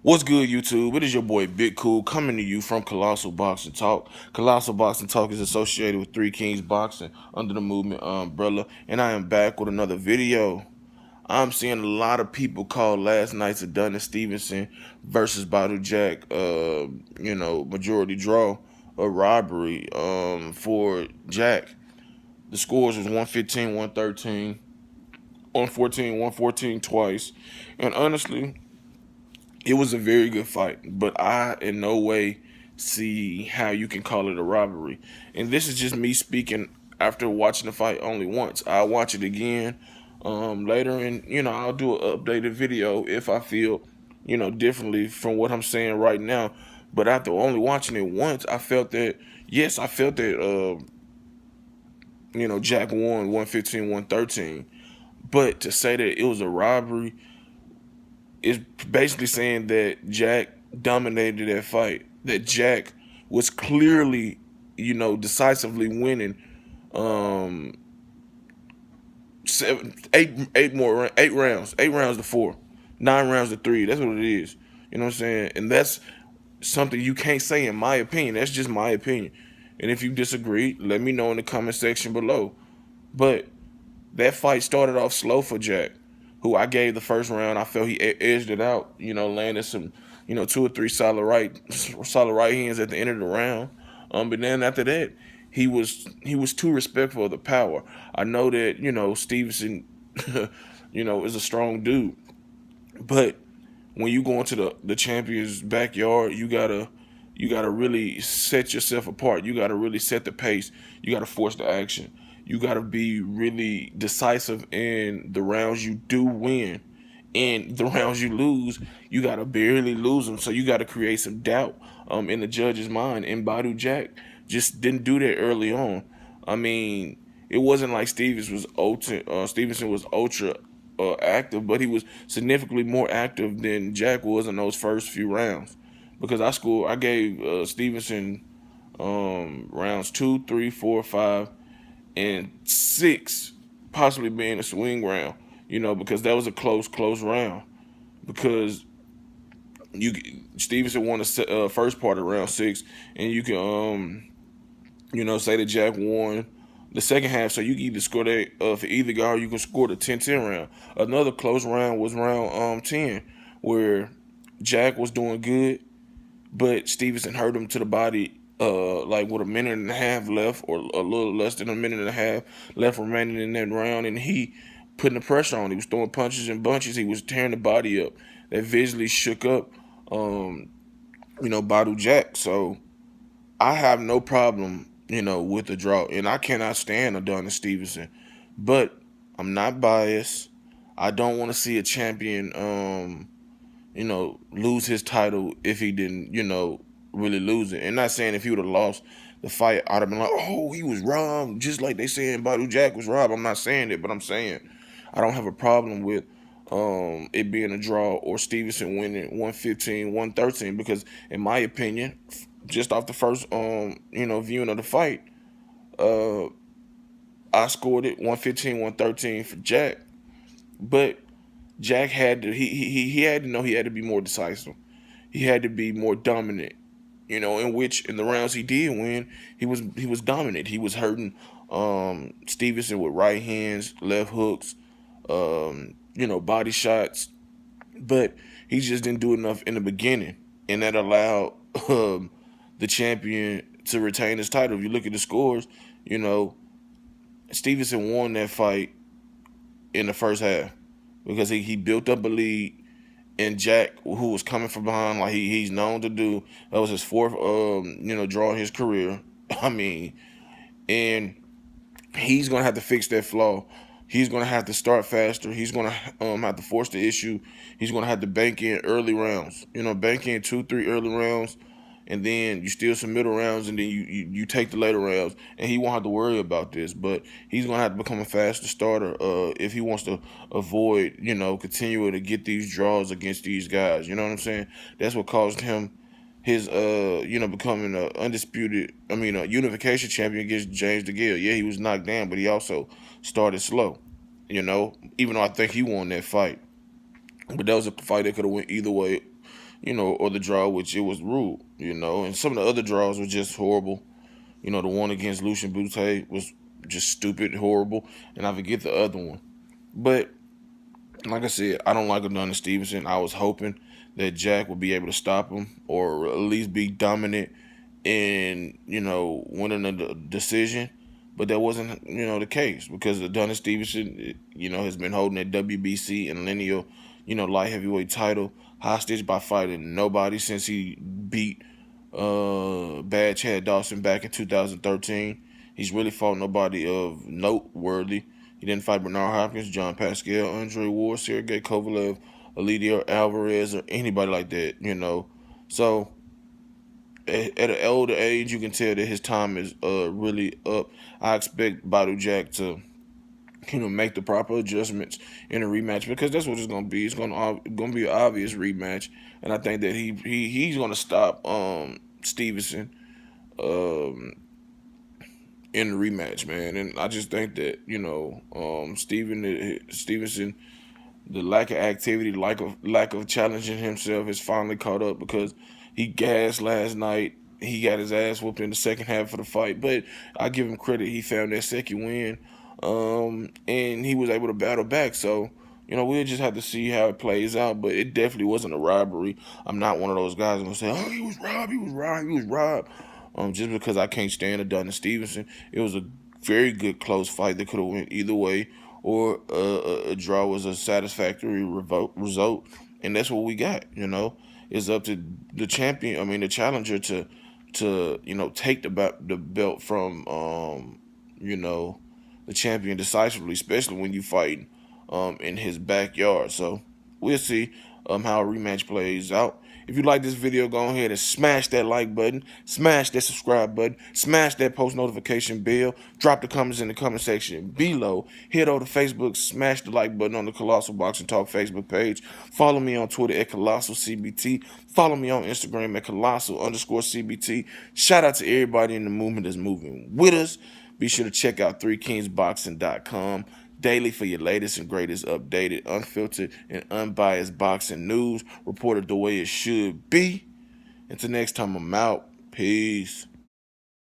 What's good, YouTube? It is your boy Big Cool coming to you from Colossal Boxing Talk. Colossal Boxing Talk is associated with Three Kings Boxing under the movement umbrella, and I am back with another video. I'm seeing a lot of people call last night's Adonis Stevenson versus Badou Jack, majority draw, a robbery for Jack. The scores was 115, 113, 114, 114 twice, and honestly, it was a very good fight, but I in no way see how you can call it a robbery. And this is just me speaking after watching the fight only once. I'll watch it again later, and I'll do an updated video if I feel differently from what I'm saying right now. But after only watching it once, I felt that yes, I felt that Jack won 115, 113. But to say that it was a robbery is basically saying that Jack dominated that fight. That Jack was clearly, decisively winning. Um, eight rounds, 8 rounds to 4, 9 rounds to 3. That's what it is. You know what I'm saying? And that's something you can't say in my opinion. That's just my opinion. And if you disagree, let me know in the comment section below. But that fight started off slow for Jack, who I gave the first round. I felt he edged it out, landed some, 2 or 3 solid right hands at the end of the round. But then after that, he was too respectful of the power. I know that Stevenson, is a strong dude, but when you go into the champion's backyard, you gotta really set yourself apart. You gotta really set the pace. You gotta force the action. You gotta be really decisive in the rounds you do win. And the rounds you lose, you gotta barely lose them. So you gotta create some doubt in the judge's mind. And Badou Jack just didn't do that early on. I mean, it wasn't like Stevenson was ultra active, but he was significantly more active than Jack was in those first few rounds. Because I gave Stevenson rounds 2, 3, 4, 5, and 6 possibly being a swing round. Because that was a close round. Because you Stevenson won the first part of round 6, and you can say that Jack won the second half. So you can either score that for either guy, or you can score the 10-10 round. Another close round was round 10, where Jack was doing good, but Stevenson hurt him to the body, like with a minute and a half left, or a little less than a minute and a half left remaining in that round, and he putting the pressure on. He was throwing punches and bunches. He was tearing the body up. That visually shook up, Badou Jack. So I have no problem, with the draw, and I cannot stand Adonis Stevenson, but I'm not biased. I don't want to see a champion, lose his title if he didn't, really lose it. And not saying if he would have lost the fight, I'd have been like, oh, he was robbed, just like they saying Badou Jack was robbed. I'm not saying it, but I'm saying I don't have a problem with it being a draw or Stevenson winning 115, 113, because in my opinion, just off the first viewing of the fight, uh I scored it 115, 113 for Jack. But Jack had to he had to know he had to be more decisive. He had to be more dominant. In which in the rounds he did win, he was dominant. He was hurting Stevenson with right hands, left hooks, body shots, but he just didn't do enough in the beginning, and that allowed the champion to retain his title. If you look at the scores, Stevenson won that fight in the first half because he built up a lead, and Jack, who was coming from behind like he's known to do, that was his fourth draw in his career. I mean, and he's gonna have to fix that flaw. He's gonna have to start faster. He's gonna have to force the issue. He's gonna have to bank in early rounds. Bank in 2, 3 early rounds, and then you steal some middle rounds, and then you take the later rounds. And he won't have to worry about this. But he's gonna have to become a faster starter if he wants to avoid continuing to get these draws against these guys. You know what I'm saying? That's what caused him his becoming a unification champion against James DeGale. Yeah, he was knocked down, but he also started slow, even though I think he won that fight. But that was a fight that could have went either way. or the draw, which it was ruled, and some of the other draws were just horrible. The one against Lucian Bute was just stupid, horrible, and I forget the other one. But like I said, I don't like Adonis Stevenson. I was hoping that Jack would be able to stop him or at least be dominant in, winning a decision. But that wasn't, the case because Adonis Stevenson, has been holding that WBC and lineal, light heavyweight title hostage by fighting nobody since he beat Bad Chad Dawson back in 2013. He's really fought nobody of noteworthy. He didn't fight Bernard Hopkins, John Pascal, Andre Ward, Sergey Kovalev, Elidio Alvarez, or anybody like that. So at an older age, you can tell that his time is really up. I expect Badou Jack to make the proper adjustments in a rematch because that's what it's gonna be. It's gonna be an obvious rematch, and I think that he's gonna stop Stevenson um, in the rematch, man. And I just think that Stevenson, the lack of activity, lack of challenging himself has finally caught up because he gassed last night. He got his ass whooped in the second half of the fight, but I give him credit. He found that second win, and he was able to battle back. So, we'll just have to see how it plays out, but it definitely wasn't a robbery. I'm not one of those guys going to say, oh, he was robbed, he was robbed, he was robbed. Just because I can't stand Adonis Stevenson. It was a very good close fight that could have went either way, or a draw was a satisfactory result, and that's what we got. It's up to the champion. I mean, the challenger to take the belt from the champion decisively, especially when you fighting in his backyard. So we'll see how a rematch plays out. If you like this video, go ahead and smash that like button, smash that subscribe button, smash that post notification bell, drop the comments in the comment section below, head over to Facebook, smash the like button on the Colossal Boxing Talk Facebook page, follow me on Twitter at Colossal CBT, follow me on Instagram at Colossal_CBT. Shout out to everybody in the movement that's moving with us. Be sure to check out 3kingsboxing.com daily for your latest and greatest updated, unfiltered, and unbiased boxing news reported the way it should be. Until next time, I'm out. Peace.